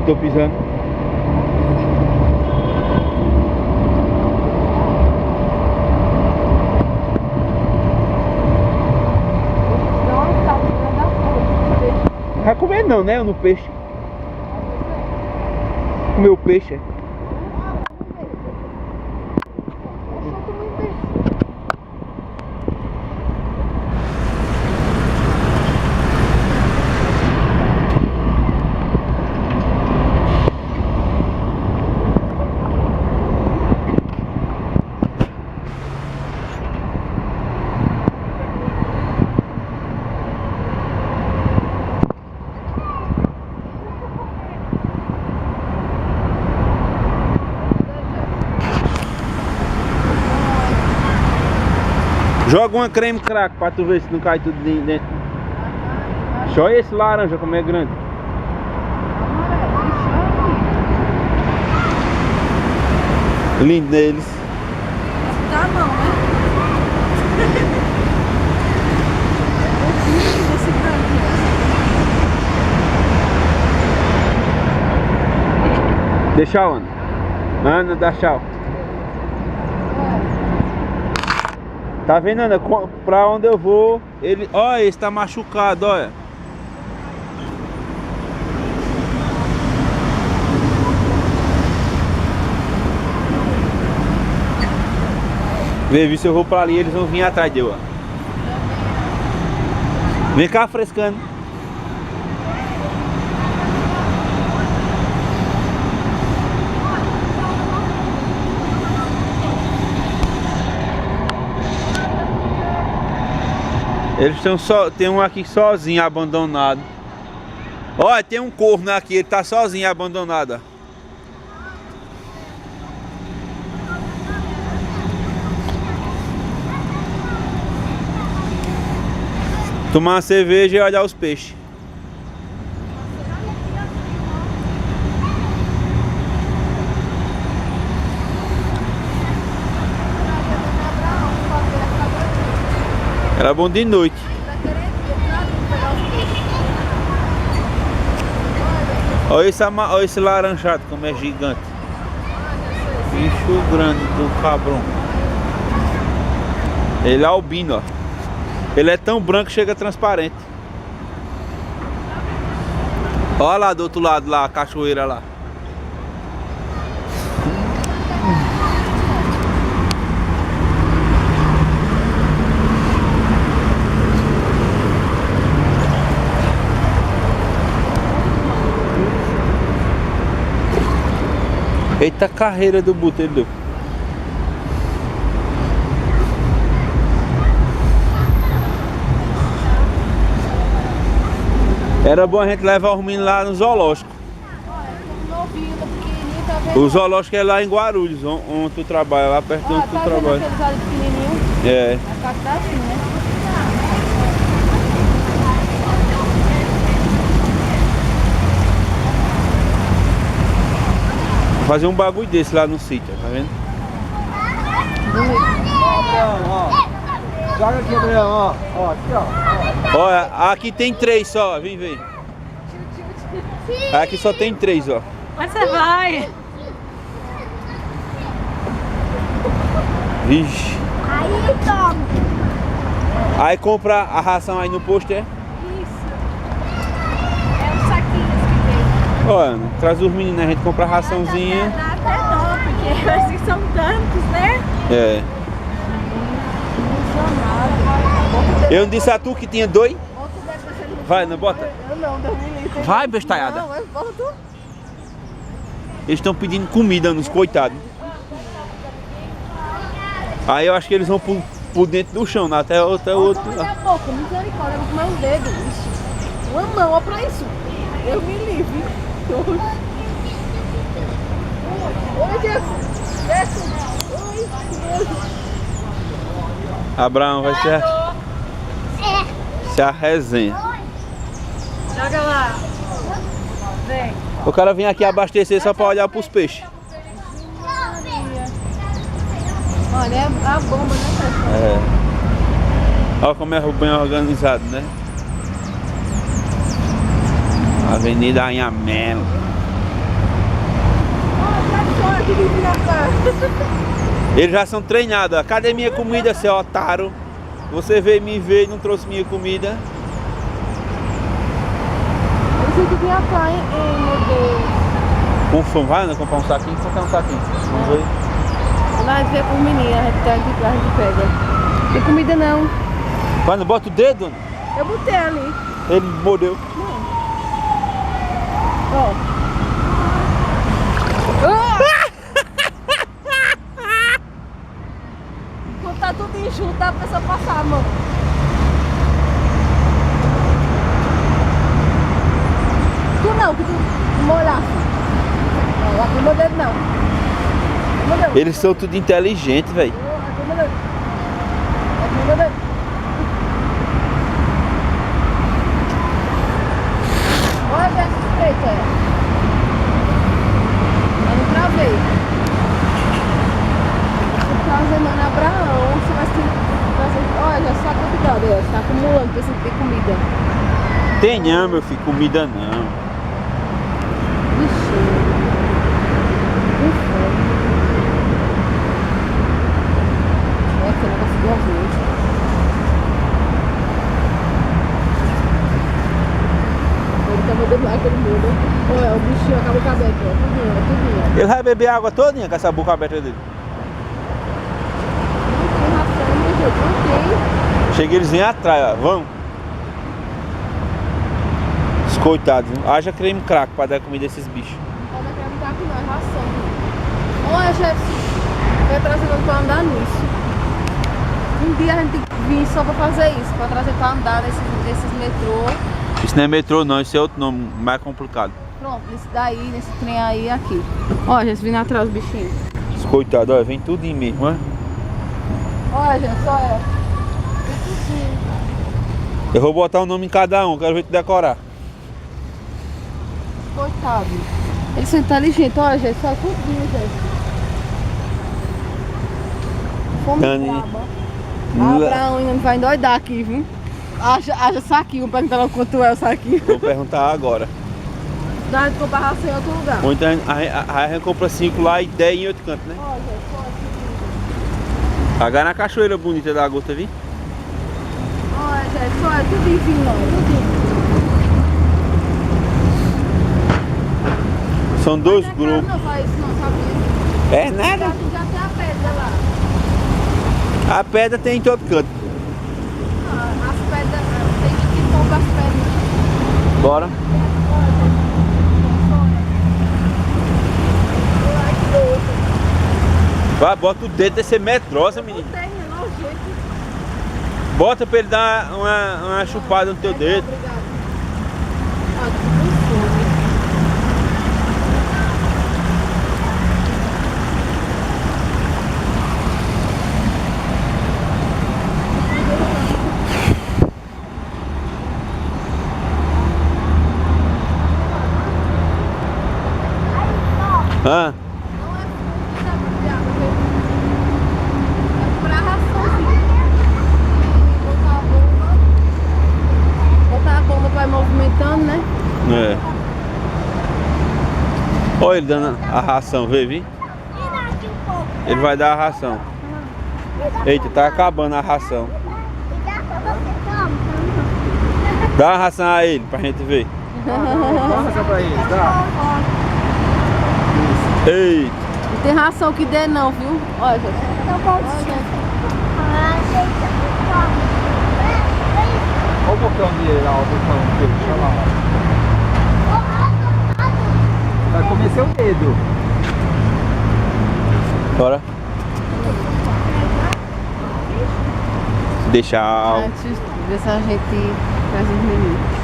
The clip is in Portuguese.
tô pisando. Não vai comer não, né? No peixe. Comer o peixe. Joga uma creme crack pra tu ver se não cai tudo dentro. Só esse laranja como é grande. Lindo neles. Tá bom, né? Esse branco. Deixa Ana. Ana, dá tchau. Tá vendo, Ana? Pra onde eu vou, ele... Olha, esse tá machucado, olha. Vê se eu vou pra ali, eles vão vir atrás de eu, ó. Vem cá, frescando. Eles estão só... Tem um aqui sozinho, abandonado. Olha, tem um corno aqui, ele tá sozinho, abandonado, ó. Tomar uma cerveja e olhar os peixes. Era bom de noite. Olha esse laranjado como é gigante. Bicho grande do cabrão. Ele é albino, ó. Ele é tão branco que chega transparente. Olha lá do outro lado, lá, a cachoeira lá. Eita carreira do buteiro. Era bom a gente levar os meninos lá no zoológico. O zoológico é lá em Guarulhos, onde tu trabalha, lá perto de onde tu trabalha. É. Fazer um bagulho desse lá no sítio, tá vendo? Joga aqui, Adriano, ó. Ó, aqui, ó. Olha, aqui tem 3 só, vem ver. Aqui só tem 3, ó. Mas você vai. Vixe. Aí toma. Aí compra a ração aí no posto, é? Isso. É um saquinho que tem. Olha, traz os meninos, a gente compra a raçãozinha. Dá até dó, porque assim são tantos, né? É. Eu não disse a tu que tinha 2? Vai, não bota? Eu não, Deus me livre. Vai, bestalhada. Não, eu volto. Eles estão pedindo comida nos coitados. Aí eu acho que eles vão por dentro do chão, né? Até o outro Daqui lá. a pouco, misericórdia, eu vou comer os dedos. Isso. Uma mão, ó pra isso. Deus me livre. Oi, Jesus. Desce. Oi, Deus. Abraão vai ser a resenha. Joga lá. Vem. O cara vem aqui abastecer só pra olhar pros peixes. Olha, é a bomba, né, pessoal? É. Olha como é bem organizado, né? Avenida Anhamelo. Olha que vive na praia. Eles já são treinados. Ó. Cadê minha comida, seu otário? Você veio me ver e não trouxe minha comida. Eu sei que vem a praia, meu Deus. Com fome, vai, Ana, comprar um saquinho? Comprar um saquinho. Vamos ver. Lá a gente vê com o menino, a gente pega. Tem comida não. Vai, não bota o dedo, Ana. Eu botei ali. Ele mordeu. Ó. Quando tá tudo enxuto, dá pra pessoa passar a mão. Tu não, que tu molhasse. Não, aqui meu dedo não. Meu dedo. Eles são tudo inteligentes, velho. Aqui meu dedo. Aqui meu dedo. Olha essa suspeita. Eu não travei. Você tá fazendo Abraão, você vai se fazer. Olha, só cuidado, tá acumulando, precisa ter comida. Tem não, meu filho, comida não. Vixe. É aquele negócio de arroz. Ele tá mandando lá aquele mundo. Olha, o bichinho acabou com a beca, ó. Tudinho. Ele vai beber água todinha com essa boca aberta dele. Não tem ração, meu Deus, não tem. Chega eles vêm atrás, ó. Vamos. Os coitados, viu? Haja creme crack pra dar comida a esses bichos. Não pode acreditar que não, é ração. Olha, Jefferson, eu ia trazer pra andar nisso. Um dia a gente tem que vir só pra fazer isso, pra trazer pra andar nesses metrô. Isso não é metrô não, isso é outro nome, mais complicado. Pronto, nesse daí, nesse trem aí, aqui. Olha, gente, vindo atrás os bichinhos. Os coitados, olha, vem tudo em mim, ó. Olha, gente, só é. Vem tudinho. Eu vou botar um nome em cada um, quero ver tu decorar. Coitado. Eles são inteligentes, olha, gente, só é tudinho, gente. Fome Dani. braba. Ah, Abraão ainda não vai endoidar aqui, viu? Haja saquinho, perguntando quanto é o saquinho. Vou perguntar agora. Dá de comprar ração em outro lugar. Ou então a gente compra 5 lá e 10 em outro canto, né? Olha, gente, só aqui. Pagar na cachoeira bonita da gota, viu? Olha, gente, só é tudo vinho, ó, tudo. São dois Não é grupos. caro não faz isso não, sabia? É nada. Já tem a pedra lá. A pedra tem em todo canto. Ah, as pedras, tem que comprar as pedras. Bora. Ai, que doido. Vai, bota o dedo desse medrosa, menino. Não tem, é nojento. Bota pra ele dar uma chupada no teu dedo. Obrigada. Ah, tô com fome. Ah, Não é fruta de água, viu? É pra raçãozinha. Botar a bomba vai movimentando, né? é. Olha ele dando a ração, vê, vi? Ele vai dar a ração. Eita, tá acabando a ração. Dá a ração a ele pra gente ver. Dá uma ração pra eles, dá. Eita. Não tem ração que dê não, viu? Olha, gente. Olha, gente. Olha o bocão dele lá, o bocão dele, deixa lá. Vai comer seu dedo. Bora. Deixa. Antes de ver se a gente traz os meninos.